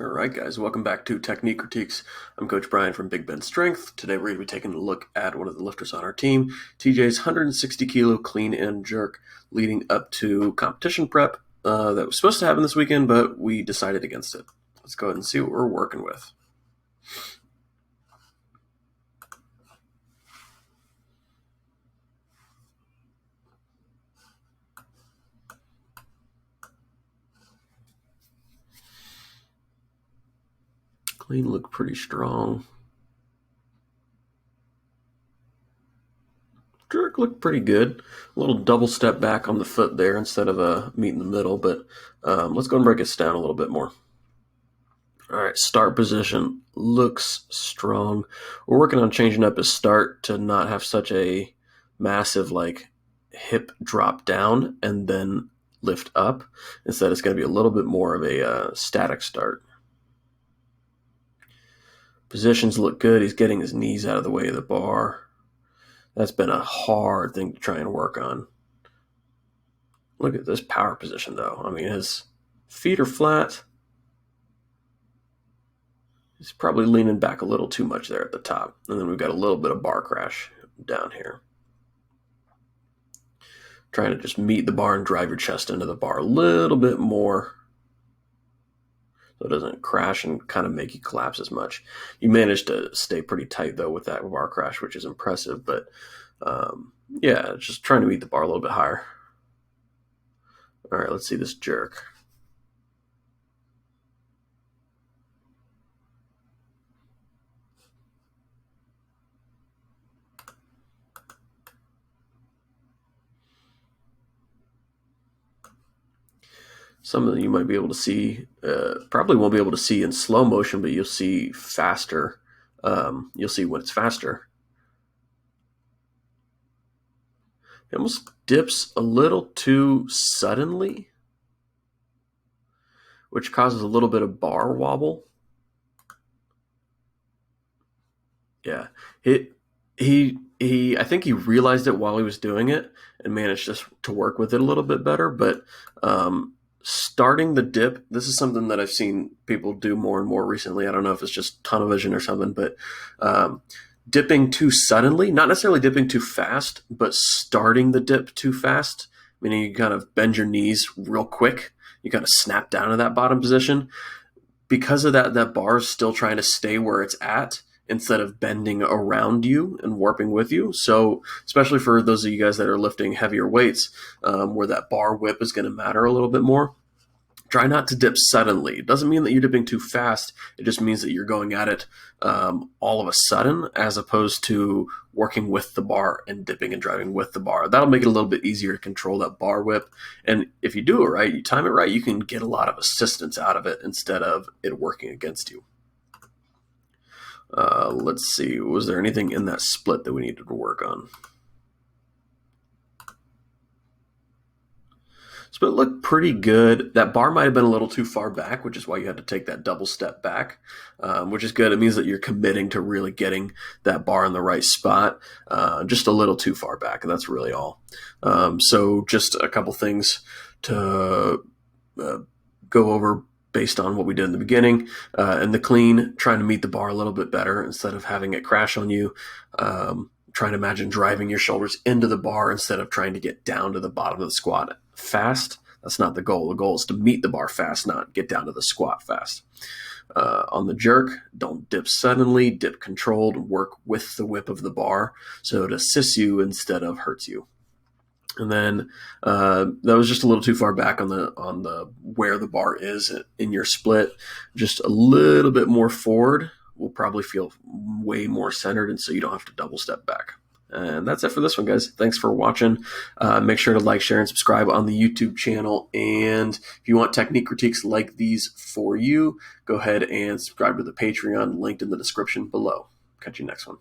All right, guys, welcome back to Technique Critiques. I'm Coach Brian from Big Ben Strength. Today we're going to be taking a look at one of the lifters on our team, TJ's 160 kilo clean and jerk, leading up to competition prep that was supposed to happen this weekend, but we decided against it. Let's go ahead and see what we're working with. Clean looked pretty strong. Jerk looked pretty good. A little double step back on the foot there instead of a meet in the middle, but let's go and break this down a little bit more. All right, start position looks strong. We're working on changing up his start to not have such a massive hip drop down and then lift up. Instead, it's going to be a little bit more of a static start. Positions look good. He's getting his knees out of the way of the bar. That's been a hard thing to try and work on. Look at this power position, though. I mean, his feet are flat. He's probably leaning back a little too much there at the top. And then we've got a little bit of bar crash down here. Trying to just meet the bar and drive your chest into the bar a little bit more so it doesn't crash and kind of make you collapse as much. You managed to stay pretty tight, though, with that bar crash, which is impressive. But, yeah, just trying to meet the bar a little bit higher. All right, let's see this jerk. Some of them you might be able to see, probably won't be able to see in slow motion, but you'll see faster. You'll see when it's faster. It almost dips a little too suddenly, which causes a little bit of bar wobble. Yeah, I think he realized it while he was doing it and managed to work with it a little bit better. But starting the dip, this is something that I've seen people do more and more recently. I don't know if it's just tunnel vision or something, but dipping too suddenly, not necessarily dipping too fast, but starting the dip too fast, meaning you kind of bend your knees real quick. You kind of snap down to that bottom position. Because of that bar is still trying to stay where it's at instead of bending around you and warping with you. So especially for those of you guys that are lifting heavier weights, where that bar whip is going to matter a little bit more, try not to dip suddenly. It doesn't mean that you're dipping too fast. It just means that you're going at it all of a sudden, as opposed to working with the bar and dipping and driving with the bar. That'll make it a little bit easier to control that bar whip. And if you do it right, you time it right, you can get a lot of assistance out of it instead of it working against you. Let's see. Was there anything in that split that we needed to work on? Split looked pretty good. That bar might have been a little too far back, which is why you had to take that double step back, which is good. It means that you're committing to really getting that bar in the right spot, just a little too far back, and that's really all. So just a couple things to go over based on what we did in the beginning. And the clean, trying to meet the bar a little bit better instead of having it crash on you. Trying to imagine driving your shoulders into the bar instead of trying to get down to the bottom of the squat fast. That's not the goal. The goal is to meet the bar fast, not get down to the squat fast. On the jerk, don't dip suddenly, dip controlled, work with the whip of the bar so it assists you instead of hurts you. And then that was just a little too far back on the where the bar is in your split. Just a little bit more forward will probably feel way more centered, and so you don't have to double step back. And that's it for this one, guys. Thanks for watching. Make sure to like, share, and subscribe on the YouTube channel. And if you want technique critiques like these for you, go ahead and subscribe to the Patreon linked in the description below. Catch you next one.